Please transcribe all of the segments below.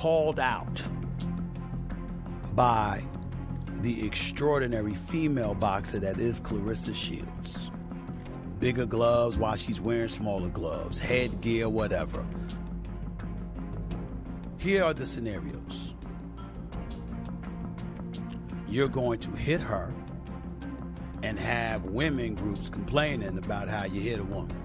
called out by the extraordinary female boxer that is Claressa Shields. Bigger gloves while she's wearing smaller gloves, headgear, whatever. Here are the scenarios. You're going to hit her and have women groups complaining about how you hit a woman.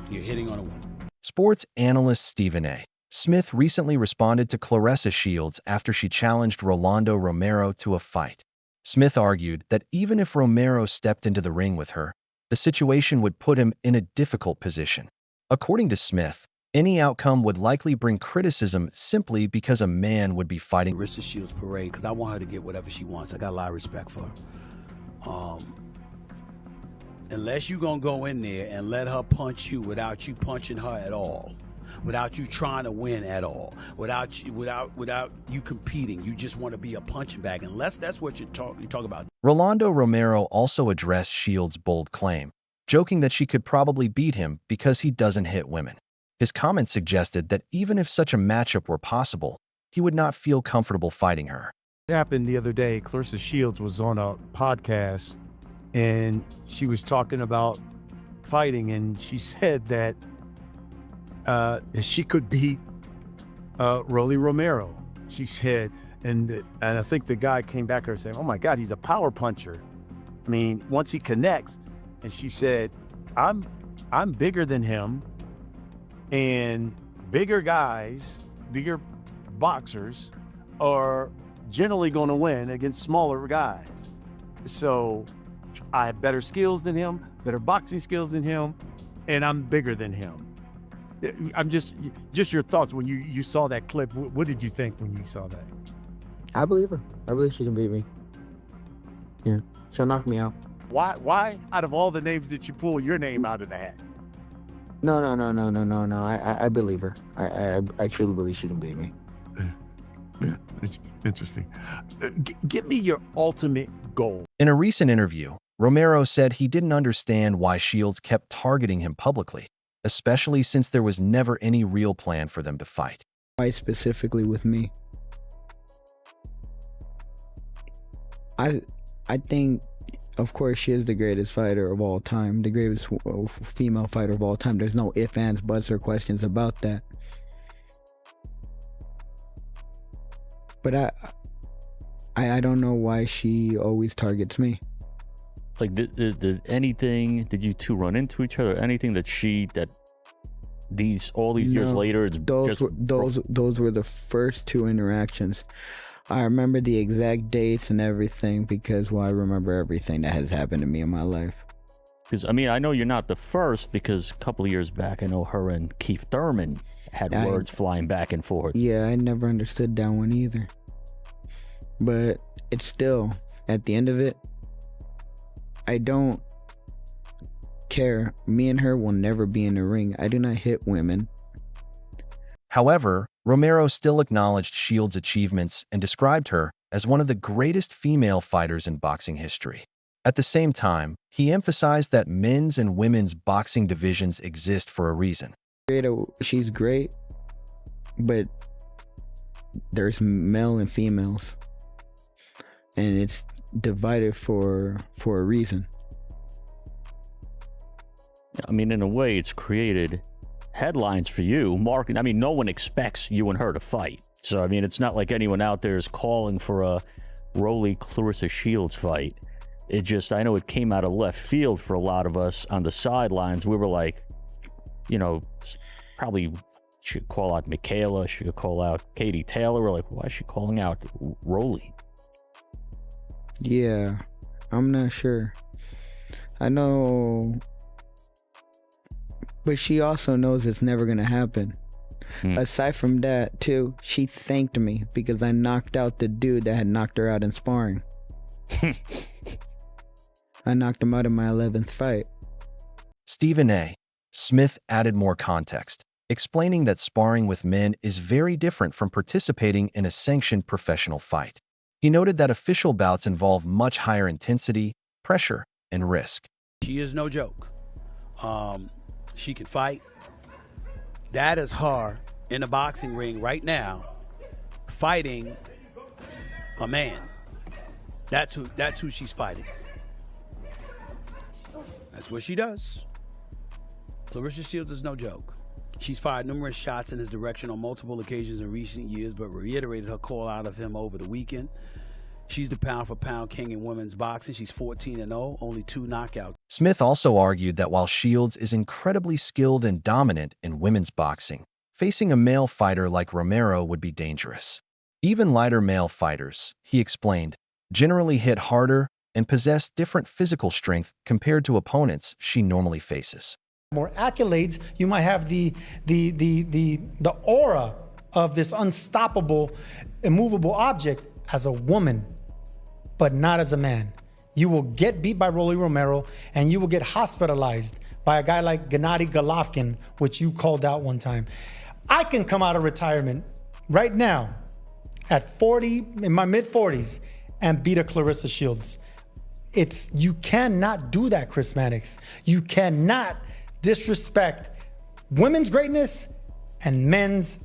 You're hitting on a woman. Sports analyst Stephen A. Smith recently responded to Claressa Shields after she challenged Rolando Romero to a fight. Smith argued that even if Romero stepped into the ring with her, the situation would put him in a difficult position. According to Smith, any outcome would likely bring criticism simply because a man would be fighting Claressa Shields parade because I want her to get whatever she wants. I got a lot of respect for her. Unless you're going to go in there and let her punch you without you punching her at all, without you trying to win at all, without you competing, you just want to be a punching bag, unless that's what you talk about. Rolando Romero also addressed Shields' bold claim, joking that she could probably beat him because he doesn't hit women. His comments suggested that even if such a matchup were possible, he would not feel comfortable fighting her. It happened the other day. Claressa Shields was on a podcast and she was talking about fighting, and she said that she could beat Rolly Romero. She said, and I think the guy came back to her saying, "Oh my God, he's a power puncher. I mean, once he connects." And she said, "I'm bigger than him, and bigger guys, bigger boxers are generally going to win against smaller guys. So I have better skills than him, better boxing skills than him, and I'm bigger than him." I'm just your thoughts when you saw that clip. What did you think when you saw that? I believe her. I believe she can beat me. Yeah, she'll knock me out. Why out of all the names did you pull your name out of the hat? No. I believe her. I truly believe she can beat me. Yeah, interesting. Give me your ultimate goal. In a recent interview, Romero said he didn't understand why Shields kept targeting him publicly, especially since there was never any real plan for them to fight. Why specifically with me? I think, of course, she is the greatest fighter of all time, the greatest female fighter of all time. There's no ifs, ands, buts, or questions about that. But I don't know why she always targets me. Like, did you two run into each other? Anything that all these years later, those were the first two interactions. I remember the exact dates and everything because, well, I remember everything that has happened to me in my life. Because, I mean, I know you're not the first, because a couple of years back, I know her and Keith Thurman had words flying back and forth. Yeah, I never understood that one either. But it's still, at the end of it, I don't care. Me and her will never be in the ring. I do not hit women. However, Romero still acknowledged Shields' achievements and described her as one of the greatest female fighters in boxing history. At the same time, he emphasized that men's and women's boxing divisions exist for a reason. She's great, but there's male and females, and it's divided for a reason. I mean, in a way, it's created headlines for you, marketing. I mean, no one expects you and her to fight. So, I mean, it's not like anyone out there is calling for a Rolly Claressa Shields fight. It just, I know it came out of left field for a lot of us on the sidelines. We were like, probably should call out Michaela, should call out Katie Taylor. We're like, why is she calling out Rolly? Yeah, I'm not sure. I know, but she also knows it's never going to happen. Aside from that, too, she thanked me because I knocked out the dude that had knocked her out in sparring. I knocked him out in my 11th fight. Stephen A. Smith added more context, explaining that sparring with men is very different from participating in a sanctioned professional fight. He noted that official bouts involve much higher intensity, pressure, and risk. She is no joke. She can fight. That is her in a boxing ring right now fighting a man. That's who she's fighting. That's what she does. Claressa Shields is no joke. She's fired numerous shots in his direction on multiple occasions in recent years, but reiterated her call out of him over the weekend. She's the pound-for-pound king in women's boxing. She's 14-0, only 2 knockouts. Smith also argued that while Shields is incredibly skilled and dominant in women's boxing, facing a male fighter like Romero would be dangerous. Even lighter male fighters, he explained, generally hit harder and possess different physical strength compared to opponents she normally faces. More accolades, you might have the aura of this unstoppable, immovable object as a woman, but not as a man. You will get beat by Rolando Romero, and you will get hospitalized by a guy like Gennady Golovkin, which you called out one time. I can come out of retirement right now at 40, in my mid-40s, and beat a Claressa Shields. You cannot do that, Chris Mannix. You cannot disrespect women's greatness and men's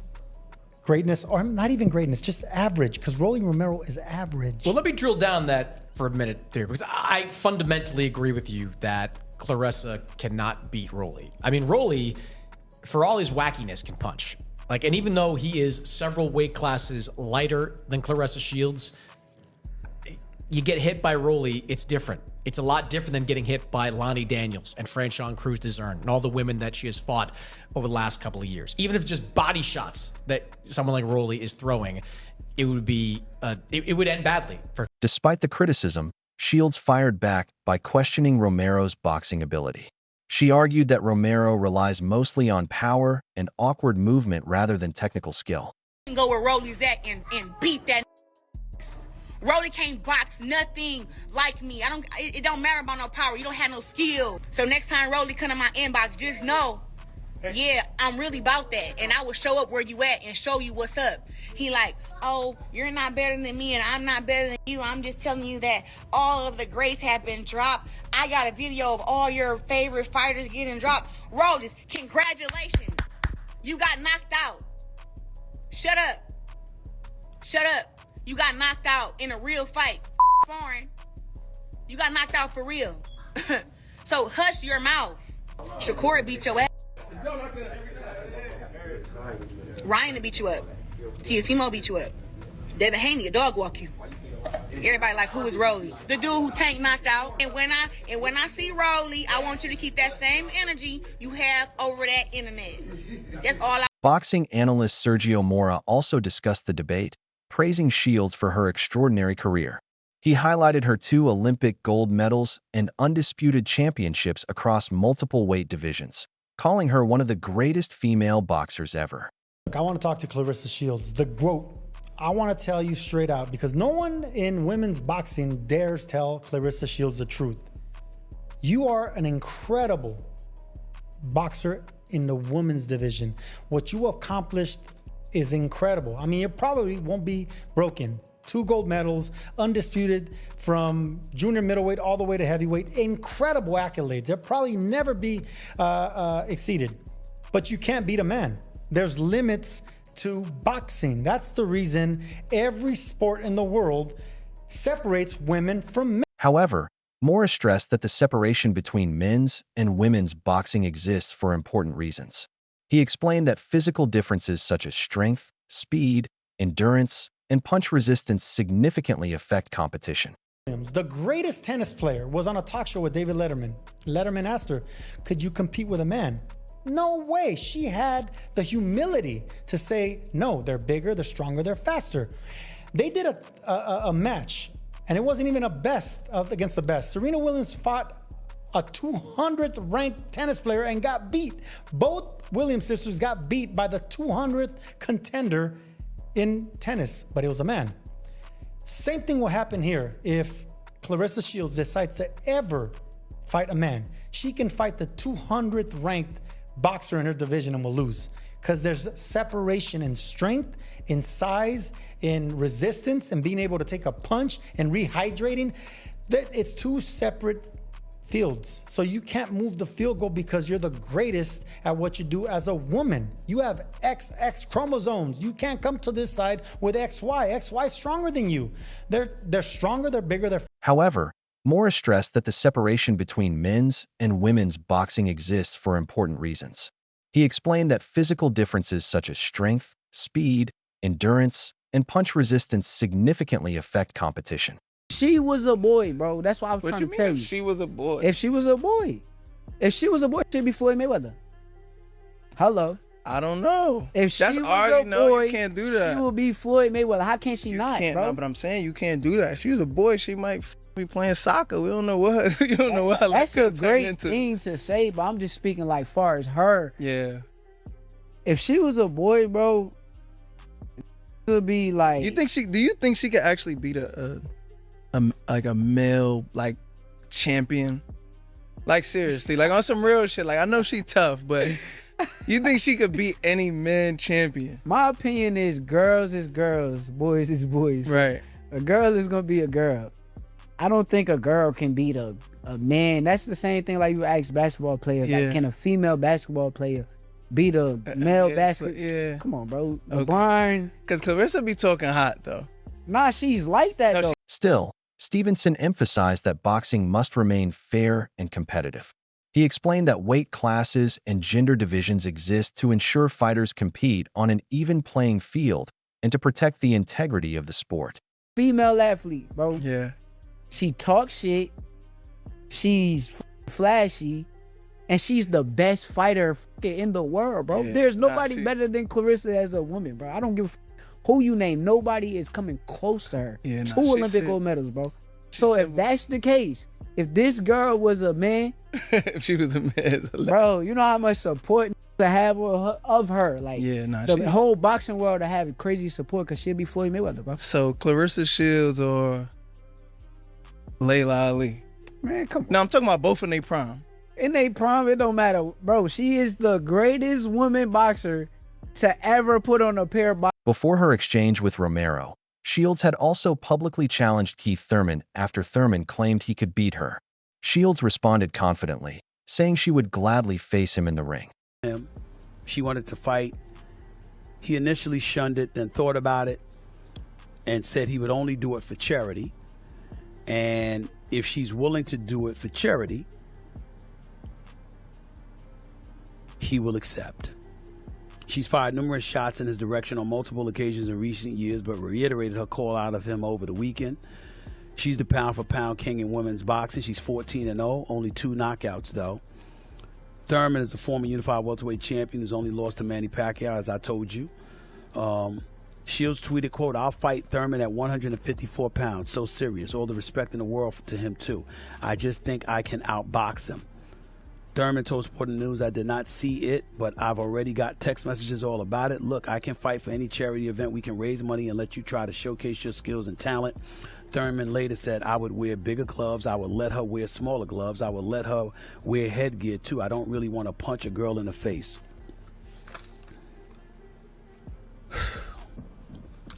greatness, or not even greatness, just average, because Rolando Romero is average. Well, let me drill down that for a minute there, because I fundamentally agree with you that Claressa cannot beat Rolly. I mean, Rolly, for all his wackiness, can punch. And even though he is several weight classes lighter than Claressa Shields, you get hit by Rolly, it's different. It's a lot different than getting hit by Lonnie Daniels and Franchon Cruz-Dezern and all the women that she has fought over the last couple of years. Even if it's just body shots that someone like Rolly is throwing, it would be it would end badly for. Despite the criticism, Shields fired back by questioning Romero's boxing ability. She argued that Romero relies mostly on power and awkward movement rather than technical skill. Go where Rolly's at and beat that. Rolly can't box nothing like me. It don't matter about no power. You don't have no skill. So next time Rolly come in my inbox, just know, yeah, I'm really about that. And I will show up where you at and show you what's up. He like, oh, you're not better than me and I'm not better than you. I'm just telling you that all of the greats have been dropped. I got a video of all your favorite fighters getting dropped. Rolly, congratulations. You got knocked out. Shut up. Shut up. You got knocked out in a real fight. Foreign. You got knocked out for real. So hush your mouth. Shakur beat your ass. Ryan beat you up. Tiafimo beat you up. Devin Haney, a dog walk you. Everybody like, who is Rolly? The dude who Tank knocked out. And when I see Rolly, I want you to keep that same energy you have over that internet. That's all. Boxing analyst Sergio Mora also discussed the debate, praising Shields for her extraordinary career. He highlighted her 2 Olympic gold medals and undisputed championships across multiple weight divisions, calling her one of the greatest female boxers ever. Look, I want to talk to Claressa Shields, the GOAT. I want to tell you straight out, because no one in women's boxing dares tell Claressa Shields the truth. You are an incredible boxer in the women's division. What you accomplished is incredible. I mean, it probably won't be broken. 2 gold medals, undisputed from junior middleweight all the way to heavyweight. Incredible accolades. They'll probably never be exceeded. But you can't beat a man. There's limits to boxing. That's the reason every sport in the world separates women from men. However, Morris stressed that the separation between men's and women's boxing exists for important reasons. He explained that physical differences such as strength, speed, endurance, and punch resistance significantly affect competition. The greatest tennis player was on a talk show with David Letterman. Letterman asked her, could you compete with a man? No way. She had the humility to say, no, they're bigger, they're stronger, they're faster. They did a match, and it wasn't even a best against the best. Serena Williams fought a 200th ranked tennis player and got beat. Both Williams sisters got beat by the 200th contender in tennis, but it was a man. Same thing will happen here if Claressa Shields decides to ever fight a man. She can fight the 200th ranked boxer in her division and will lose, because there's separation in strength, in size, in resistance, and being able to take a punch and rehydrating. It's 2 separate fields. So you can't move the field goal because you're the greatest at what you do as a woman. You have XX chromosomes. You can't come to this side with XY. XY is stronger than you. They're stronger, they're bigger, they're... However, Morris stressed that the separation between men's and women's boxing exists for important reasons. He explained that physical differences such as strength, speed, endurance, and punch resistance significantly affect competition. She was a boy, bro. That's what I was trying to tell you. She was a boy. If she was a boy. If she was a boy, she'd be Floyd Mayweather. Hello. I don't know. If she was already a boy, you can't do that. She would be Floyd Mayweather. How can she not, Can't, bro? no, but I'm saying you can't do that. If she was a boy, she might be playing soccer. We don't know what. You don't know what. That's a great thing to say, but I'm just speaking like far as her. Yeah. If she was a boy, bro, it would be like. Do you think she could actually beat a male like champion? Like seriously, like on some real shit. Like I know she tough, but you think she could beat any man champion? My opinion is girls is girls, boys is boys. Right. A girl is gonna be a girl. I don't think a girl can beat a man. That's the same thing like you ask basketball players. Yeah. Like, can a female basketball player beat a male basketball? Yeah. Come on, bro. LeBron. Because Claressa be talking hot though. Nah, she's like that though. Still, Stevenson emphasized that boxing must remain fair and competitive. He explained that weight classes and gender divisions exist to ensure fighters compete on an even playing field and to protect the integrity of the sport. Female athlete, bro. Yeah. She talks shit. She's flashy. And she's the best fighter in the world, bro. Yeah, There's nobody better than Claressa as a woman, bro. I don't give a who you name. Nobody is coming close to her. Yeah, 2 Olympic gold medals, bro. So if that's the case, if this girl was a man, if she was a man, bro, you know how much support to have of her. Like, yeah, nah, the whole boxing world to have crazy support because she'll be Floyd Mayweather, bro. So Claressa Shields or Layla Ali? Man, come on. No, I'm talking about both in their prime. In their prime, it don't matter, bro. She is the greatest woman boxer to ever put on a pair of boxers. Before her exchange with Romero, Shields had also publicly challenged Keith Thurman after Thurman claimed he could beat her. Shields responded confidently, saying she would gladly face him in the ring. She wanted to fight. He initially shunned it, then thought about it, and said he would only do it for charity. And if she's willing to do it for charity, he will accept. She's fired numerous shots in his direction on multiple occasions in recent years, but reiterated her call out of him over the weekend. She's the pound-for-pound king in women's boxing. She's 14-0, only 2 knockouts, though. Thurman is a former unified welterweight champion who's only lost to Manny Pacquiao, as I told you. Shields tweeted, quote, "I'll fight Thurman at 154 pounds. So serious. All the respect in the world to him, too. I just think I can outbox him." Thurman told Sporting News, "I did not see it, but I've already got text messages all about it. Look, I can fight for any charity event. We can raise money and let you try to showcase your skills and talent." Thurman later said, "I would wear bigger gloves. I would let her wear smaller gloves. I would let her wear headgear, too. I don't really want to punch a girl in the face."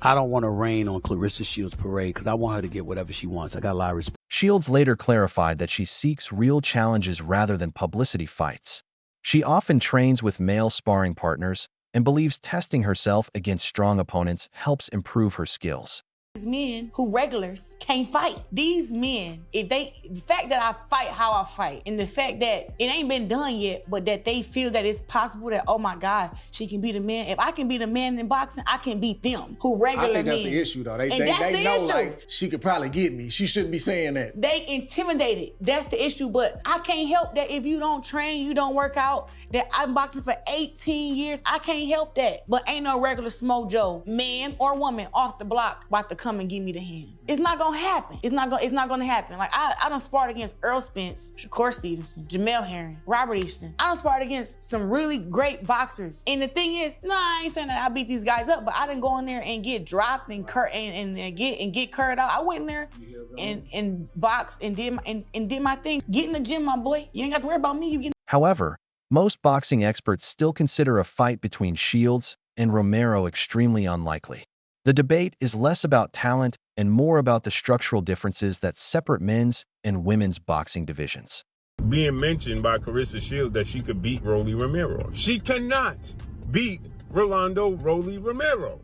I don't want to rain on Claressa Shields' parade because I want her to get whatever she wants. I got a lot of respect. Shields later clarified that she seeks real challenges rather than publicity fights. She often trains with male sparring partners and believes testing herself against strong opponents helps improve her skills. These men who regulars can't fight. These men, the fact that I fight how I fight, and the fact that it ain't been done yet, but that they feel that it's possible that, oh my God, she can beat a man. If I can beat a man in boxing, I can beat them who regular men. I think that's the issue, though. They the know, issue. like, she could probably get me. She shouldn't be saying that. They intimidated. That's the issue. But I can't help that if you don't train, you don't work out, that I'm boxing for 18 years. I can't help that. But ain't no regular Smojo, man or woman, off the block about to come and give me the hands. It's not gonna happen. It's not gonna happen. Like I done sparred against Earl Spence, Shakur Stevenson, Jamel Herring, Robert Easton. I done sparred against some really great boxers. And the thing is, I ain't saying that I beat these guys up, but I didn't go in there and get dropped and get curved out. I went in there and boxed and did my thing. Get in the gym, my boy. You ain't got to worry about me. However, most boxing experts still consider a fight between Shields and Romero extremely unlikely. The debate is less about talent and more about the structural differences that separate men's and women's boxing divisions. being mentioned by Claressa Shields that she could beat Rolly Romero. She cannot beat Rolando Rolly Romero.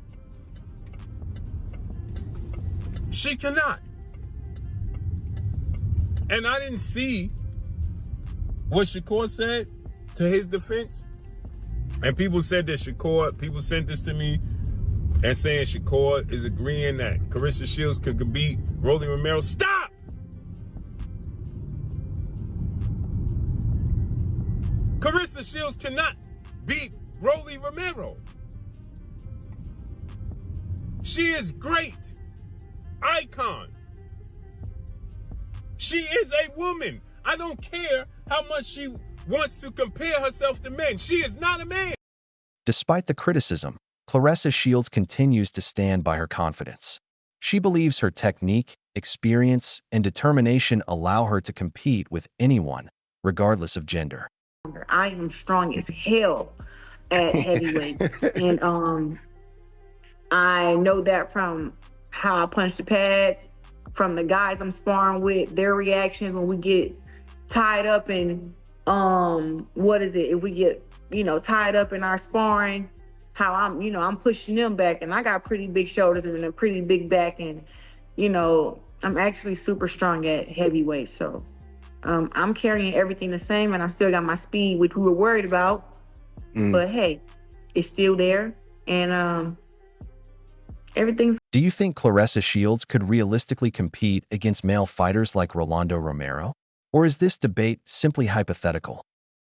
She cannot. And I didn't see what Shakur said to his defense. And people said that people sent this to me and saying Shakur is agreeing that Claressa Shields could beat Rolly Romero. Stop! Claressa Shields cannot beat Rolly Romero. She is great. Icon. She is a woman. I don't care how much she wants to compare herself to men. She is not a man. Despite the criticism, Claressa Shields continues to stand by her confidence. She believes her technique, experience, and determination allow her to compete with anyone, regardless of gender. I am strong as hell at heavyweight. And I know that from how I punch the pads, from the guys I'm sparring with, their reactions when we get tied up in if we get, tied up in our sparring, how I'm pushing them back, and I got pretty big shoulders and a pretty big back, and I'm actually super strong at heavyweight. So I'm carrying everything the same, and I still got my speed, which we were worried about. But hey, it's still there, and everything's. Do you think Claressa Shields could realistically compete against male fighters like Rolando Romero? Or is this debate simply hypothetical?